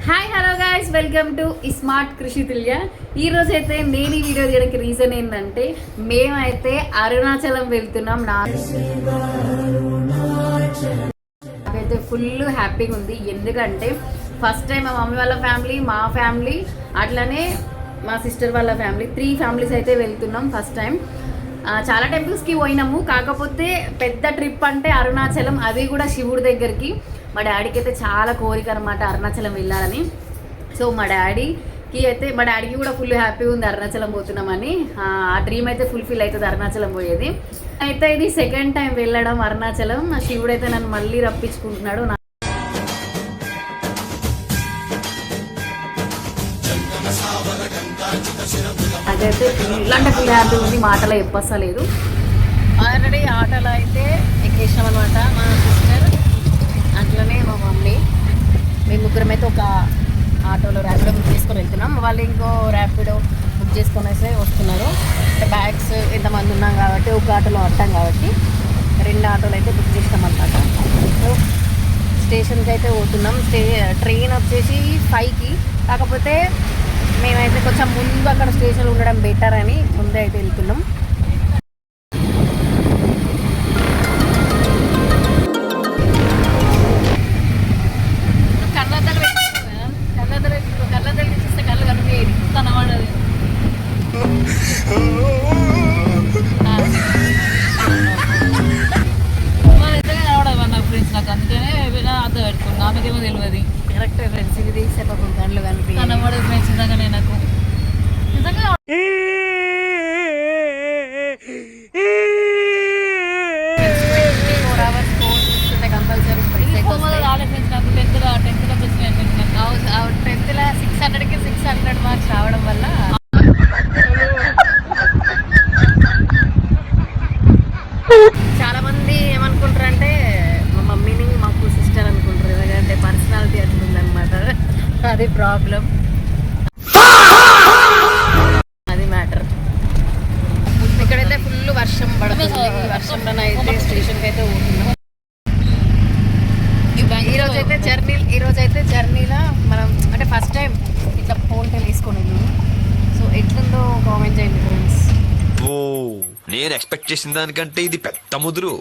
Hi hello guys, welcome to smart కృషి తుల్య. ఈ రోజు అయితే నేను ఈ వీడియో తీయడానికి రీజన్ ఏంటంటే మేమైతే అరుణాచలం వెళ్తున్నాం. నాకైతే ఫుల్ హ్యాపీగా ఉంది. ఎందుకంటే ఫస్ట్ టైం మా మమ్మీ వాళ్ళ ఫ్యామిలీ, మా ఫ్యామిలీ, అట్లనే మా సిస్టర్ వాళ్ళ ఫ్యామిలీ, 3 ఫ్యామిలీస్ అయితే వెళ్తున్నాం ఫస్ట్ టైం. చాలా టెంపుల్స్కి పోయినాము, కాకపోతే పెద్ద ట్రిప్ అంటే అరుణాచలం, అది కూడా శివుడి దగ్గరికి. మా డాడీకి అయితే చాలా కోరిక అనమాట అరుణాచలం వెళ్ళాలని. సో మా డాడీకి కూడా ఫుల్ హ్యాపీ ఉంది అరుణాచలం పోతున్నామని. ఆ డ్రీమ్ అయితే ఫుల్ఫిల్ అవుతుంది అరుణాచలం పోయేది. అయితే ఇది సెకండ్ టైం వెళ్ళడం అరుణాచలం. శివుడు అయితే నన్ను మళ్ళీ రప్పించుకుంటున్నాడు. నాకైతే ఫుల్ అంటే ఫుల్ హ్యాపీ ఉంది, మాటలో చెప్పలేదు. ఆల్రెడీ ఆటోలో అయితే ఎక్కేసినాం అనమాట. మా సిస్టర్ అట్లనే మా మమ్మీ, మేము ముగ్గురం అయితే ఒక ఆటోలో ర్యాపిడో బుక్ చేసుకొని వెళ్తున్నాం. వాళ్ళు ఇంకో ర్యాపిడో బుక్ చేసుకొని అయితే వస్తున్నారు. బ్యాగ్స్ ఎంతమంది ఉన్నాం కాబట్టి ఒక ఆటోలో పట్టాం కాబట్టి 2 ఆటోలు అయితే బుక్ చేస్తాం అనమాట. సో స్టేషన్కి అయితే పోతున్నాం. ట్రైన్ వచ్చేసి 5కి, కాకపోతే మేమైతే కొంచెం ముందు అక్కడ స్టేషన్ ఉండడం బెటర్ అని ముందే అయితే వెళ్తున్నాం. కళ్ళద్దలు చూస్తే కళ్ళు కనిపించేది కనబడదు. నాకు ఫ్రెండ్స్, నాకు అందుకనే అర్థం పెట్టుకున్నాను. ఆమెకేమో తెలియదు. కరెక్ట్ ఫ్రెండ్స్, ఇది తీసే పాపం కళ్ళు కనబడదు ఫ్రెండ్స్. నిజంగానే నాకు నిజంగా కంపల్సరీ రాలేదు ఫ్రెండ్స్. నాకు 10th లో 600కి 600 మార్క్స్ రావడం వల్ల చాలా మంది ఏమనుకుంటారంటే మా మమ్మీని మాకు సిస్టర్ అనుకుంటారు, ఎందుకంటే పర్సనాలిటీ అట్లుందనమాట. అది ప్రాబ్లం, అది మ్యాటర్. ఇక్కడైతే ఫుల్ వర్షం పడుతుంది. వర్షంలోనైతే స్టేషన్కి అయితే పోతున్నాం. ఈరోజైతే జర్నీలో మనం అంటే ఫస్ట్ టైం ఇట్లా ఫోన్ పే వేసుకొని వెళ్ళాము. సో ఎట్లుందో కామెంట్ చేయండి ఫ్రెండ్స్. ఓ నేను ఎక్స్పెక్ట్ చేసిన దానికంటే ఇది పెద్ద ముదురు.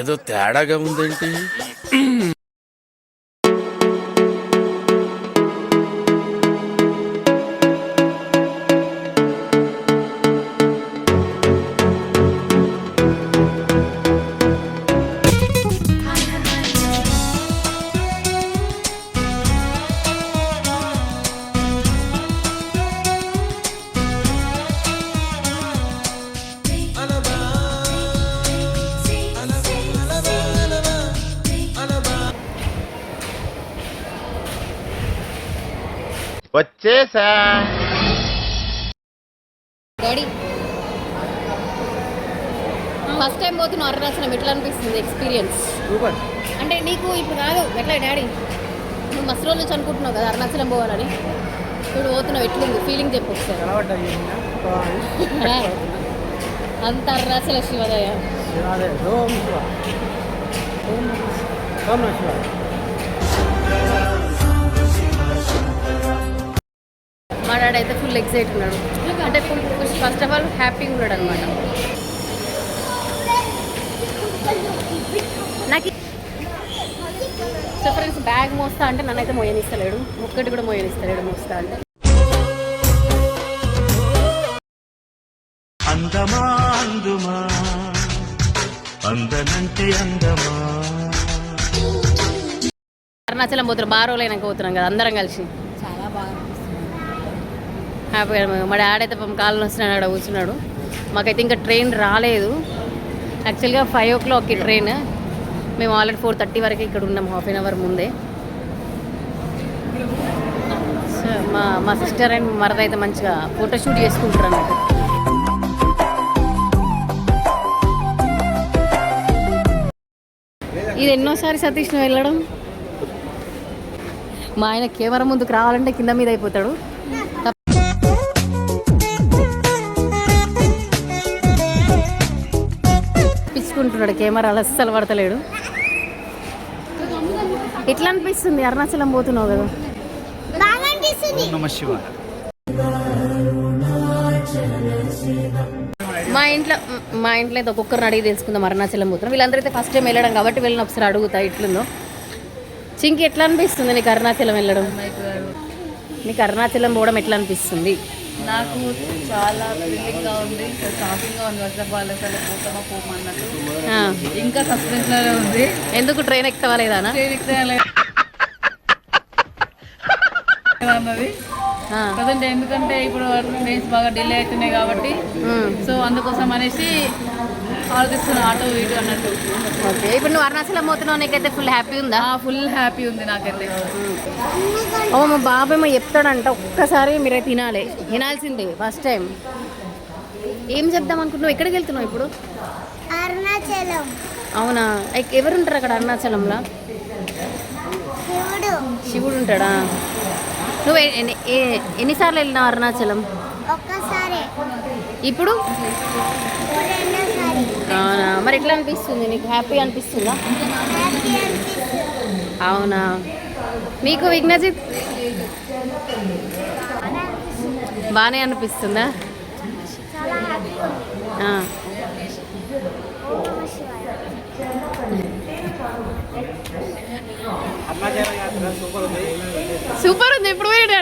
ఏదో తేడాగా ఉందేంటి? వచ్చేసా డాడీ ఫస్ట్ టైం పోతున్నావు అరుణాచలం, ఎట్లా అనిపిస్తుంది ఎక్స్పీరియన్స్? అంటే నీకు ఇప్పుడు కాదు, ఎట్లా డాడీ నువ్వు మస్తు రోజుల నుంచి అనుకుంటున్నావు కదా అరుణాచలం పోవాలని, ఇప్పుడు పోతున్నావు, ఎట్లుంది ఫీలింగ్ చెప్పు ఒకసారి. అంత అరుణాచల శివదయ. మా డాడీ అయితే ఫుల్ ఎక్సైట్ ఉన్నాడు, అంటే ఫుల్ ఫస్ట్ ఆఫ్ ఆల్ హ్యాపీగా ఉన్నాడు అనమాట. నాకు సో ఫ్రెండ్స్ బ్యాగ్ మోస్తా అంటే నన్నైతే మోయనిస్తలేడు, ఒక్కటి కూడా మోయనిస్తలేడు మోస్తా అంటే. అందమా అందుమా అందనంటే అందమా. అరుణాచలం పోతున్నాం, బాగా రోజులైనాక పోతున్నాం కదా అందరం కలిసి, చాలా బాగా హ్యాపీగా. మా డాడీ అయితే కాళ్ళు వస్తున్నాడు, అక్కడ కూర్చున్నాడు. మాకైతే ఇంకా ట్రైన్ రాలేదు. యాక్చువల్గా 5 o'clockకి ట్రైన్, మేము ఆల్రెడీ 4:30 వరకు ఇక్కడ ఉన్నాం, హాఫ్ అన్ అవర్ ముందే. సో మా సిస్టర్ అండ్ మరద అయితే మంచిగా ఫోటోషూట్ చేసుకుంటారు అన్నట్టు. ఇది ఎన్నోసారి సతీష్ను వెళ్ళడం. మా ఆయన కెమెరా ముందుకు రావాలంటే కింద మీద అయిపోతాడు. పిచ్చుకుంటున్నాడు, కెమెరాలు అస్సలు పడతలేడు. ఎట్లా అనిపిస్తుంది అరుణాచలం పోతున్నావు కదా? మా ఇంట్లో అయితే ఒక్కొక్కరిని అడిగి తెలుసుకుందాం అరుణాచలం పోతున్నాం. వీళ్ళందరూ అయితే ఫస్ట్ టైం వెళ్ళడం కాబట్టి వెళ్ళిన ఒకసారి అడుగుతా ఎట్లుందో. చింకి ఎట్లా అనిపిస్తుంది నీకు అరుణాచలం వెళ్ళడం? నీకు అరుణాచలం పోవడం ఎట్లా అనిపిస్తుంది? నాకు చాలా థ్రిల్లింగ్గా ఉంది, షాకింగ్గా ఉంది. వర్షపాలు అసలు పోతామా పోమన్నట్టు ఇంకా సస్పెన్స్లోనే ఉంది. ఎందుకు ట్రైన్ ఎక్కుతావా లేదా అన్నది ప్రజెంట్. ఎందుకంటే ఇప్పుడు ట్రైన్స్ బాగా డిలే అవుతున్నాయి కాబట్టి, సో అందుకోసం అనేసి ఆలోచిస్తున్నా ఆటో ఇటు అన్నట్టు. ఓకే, ఇప్పుడు నువ్వు అరుణాచలం పోతున్నావు, నీకైతే ఫుల్ హ్యాపీ ఉందా? ఫుల్ హ్యాపీ ఉంది నాకైతే. ఓ మా బాబేమో చెప్తాడంట, ఒక్కసారి మీరే తినాల్సిందే ఫస్ట్ టైం. ఏం చెప్దాం అనుకుంటున్నావు? ఎక్కడికి వెళ్తున్నావు ఇప్పుడు? అరుణాచలం. అవునా, ఎవరుంటారు అక్కడ అరుణాచలంలో? శివుడు ఉంటాడా? నువ్వు ఎన్నిసార్లు వెళ్ళినావు అరుణాచలం? ఒక్కసారి. ఇప్పుడు? అవునా, మరి ఎట్లా అనిపిస్తుంది నీకు? హ్యాపీ అనిపిస్తుందా? అవునా, మీకు విఘ్నజిత్ బాగానే అనిపిస్తుందా? సూపర్ ఉంది. ఎప్పుడు పోయాడు?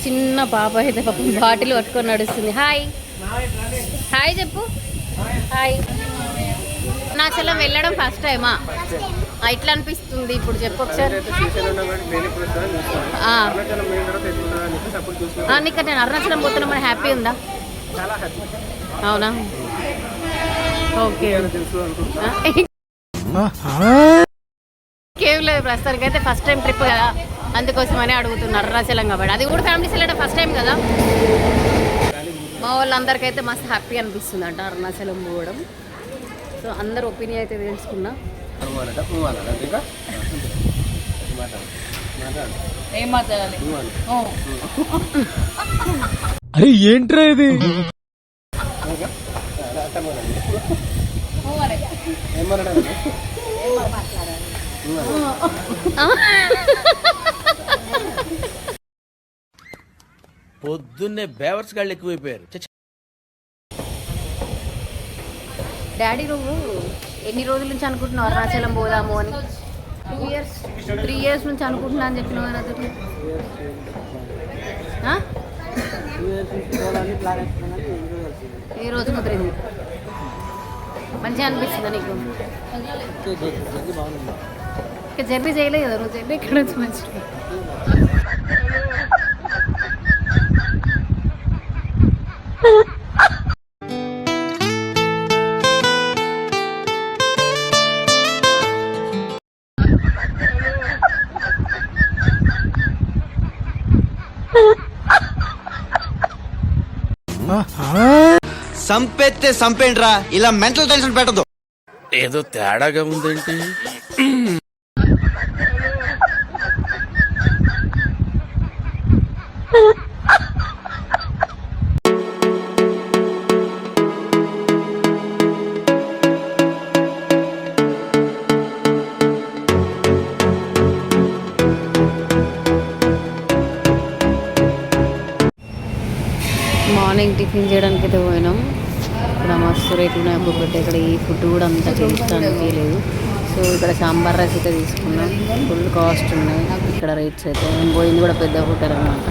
చిన్న పాప అయితే పాపం బాటిల్ పట్టుకొని నడుస్తుంది. హాయ్ హాయ్ చెప్పు. హాయ్. అరుణాచలం వెళ్ళడం ఫస్ట్ టైమా? ఎట్లా అనిపిస్తుంది ఇప్పుడు చెప్పు ఒకసారి. నీకు నేను అరుణాచలం పోతున్నా మరి హ్యాపీ ఉందా? అవునా, ఓకే. కేవ్ లేదు ప్రస్తుతానికి అయితే, ఫస్ట్ టైం ట్రిప్ కదా అందుకోసమని అడుగుతున్నారు అరుణాచలం కాబట్టి. అది కూడా ఫ్యామిలీస్ వెళ్ళడం ఫస్ట్ టైం కదా. మా వాళ్ళందరికైతే మస్తు హ్యాపీ అనిపిస్తుంది అంట అరుణాచలం పోవడం. సో అందరు ఒపీనియన్ అయితే తెలుసుకున్నా. ఏం మాట్లాడాలి? అరే ఏంట్రా ఇది? పొద్దున్నే బేవర్స్ గాళ్ళు ఎక్కువైపోయారు. డాడీ నువ్వు ఎన్ని రోజుల నుంచి అనుకుంటున్నావు అరుణాచలం పోదాము అని? 3 years నుంచి అనుకుంటున్నా అని చెప్పినావు కదా. ఈ రోజు కుదిరింది. మంచిగా అనిపిస్తుందా నీకు? ఇంకా జర్నీ చేయలేదు కదా నువ్వు? జర్నీ ఇక్కడ నుంచి మంచిగా. సంపేస్తే సంపేండ్రా, ఇలా మెంటల్ టెన్షన్ పెట్టదు. ఏదో తేడాగా ఉందేంటి? మార్నింగ్ టిఫిన్ చేయడానికి అయితే పోయినాం. ఇక్కడ మస్తు రేట్లు ఉన్నాయి ఒక్కొక్కటి. ఇక్కడ ఈ ఫుడ్ కూడా అంత టేస్ట్ అనిపించలేదు. సో ఇక్కడ సాంబార్ రైస్ అయితే తీసుకున్నాం. ఫుల్ కాస్ట్ ఉన్నాయి ఇక్కడ రేట్స్ అయితే. మేము పోయింది కూడా పెద్ద హోటల్ అనమాట.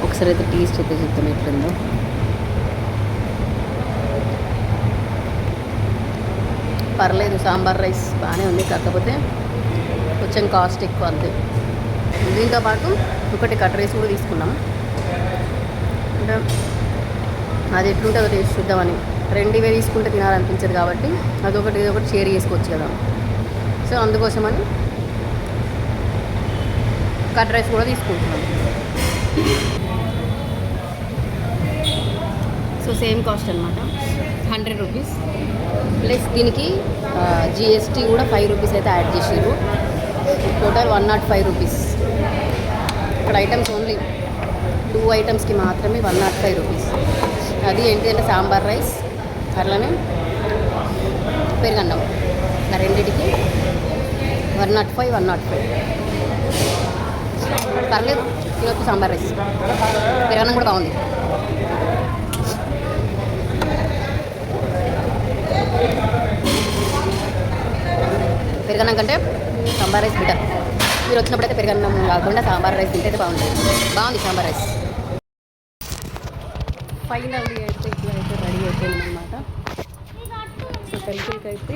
ఒకసారి అయితే టేస్ట్ అయితే చూద్దాం ఎట్లుందో. పర్లేదు, సాంబార్ రైస్ బాగానే ఉంది. కాకపోతే కొంచెం కాస్ట్ ఎక్కువ అంతే. దీంతో పాటు ఒకటి కట్ రైస్ కూడా తీసుకున్నాం. అంటే అది ఎట్లుంటుందో టేస్ట్ చూద్దామని. రెండువే తీసుకుంటే తినాలనిపించదు కాబట్టి అదొకటి ఇదొకటి షేర్ చేసుకోవచ్చు కదా. సో అందుకోసమని కట్ రైస్ కూడా తీసుకుంటున్నాం. సో సేమ్ కాస్ట్ అనమాట, 100 రూపీస్. ప్లస్ దీనికి GST కూడా 5 రూపీస్ అయితే యాడ్ చేసారు. Total 105 rupees. ఇక్కడ ఐటమ్స్ ఓన్లీ 2 ఐటమ్స్కి మాత్రమే 105 రూపీస్. అది ఏంటిదంటే సాంబార్ రైస్, అట్లానే పెరుగన్నం. ఆ రెండింటికి 105 పర్లేదు, తినొచ్చు. సాంబార్ రైస్, పెరుగన్నం కూడా బాగుంది. పెరుగన్నం కంటే సాంబార్ రైస్ బెటర్. మీరు వచ్చినప్పుడైతే పెరుగన్నం కాకుండా సాంబార్ రైస్ తింటే బాగుంది సాంబార్ రైస్. ఫైనల్లీ అయితే ఇట్లా అయితే రెడీ అయిపోయింది అనమాట. సో టెంపుల్కి అయితే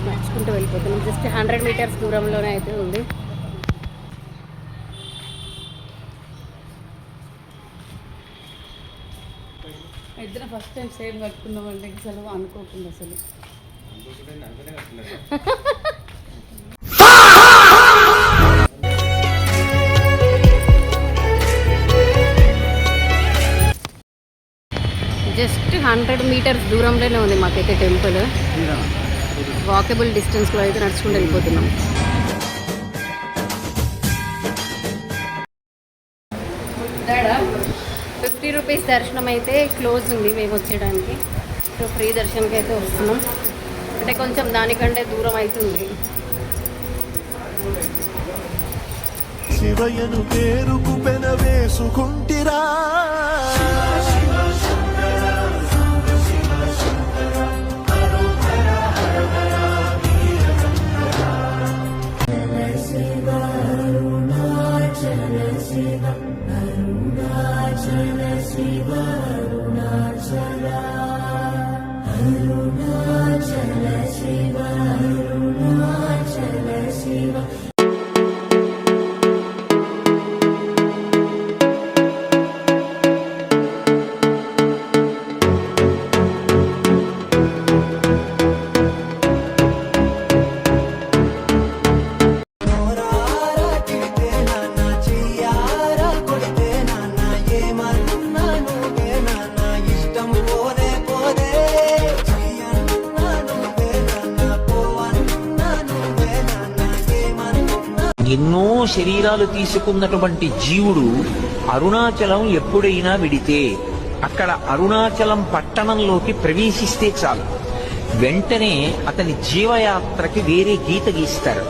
నడుచుకుంటూ వెళ్ళిపోతున్నాం. జస్ట్ 100 మీటర్స్ దూరంలోనే అయితే ఉంది. ఇద్దరు ఫస్ట్ టైం సేమ్ కట్టుకున్నామంటే అసలు అనుకోకుండా అసలు. జస్ట్ 100 మీటర్స్ దూరంలోనే ఉంది మాకైతే టెంపుల్. వాకబుల్ డిస్టెన్స్లో అయితే నడుచుకుంటూ వెళ్ళిపోతున్నాం. డాడా 50 రూపీస్ దర్శనం అయితే క్లోజ్ ఉంది మేము వచ్చేయడానికి. సో ఫ్రీ దర్శనంకి అయితే వస్తున్నాం. అంటే కొంచెం దానికంటే దూరం అవుతుంది. శివయ్యను పేరుకు పెనవేసుకుంటిరా. ఎన్నో శరీరాలు తీసుకున్నటువంటి జీవుడు అరుణాచలం ఎప్పుడైనా విడితే అక్కడ అరుణాచలం పట్టణంలోకి ప్రవేశిస్తే చాలు, వెంటనే అతని జీవయాత్రకి వేరే గీత గీస్తారు.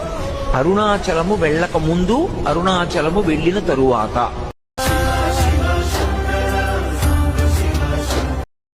అరుణాచలము వెళ్ళక ముందు, అరుణాచలము వెళ్ళిన తరువాత.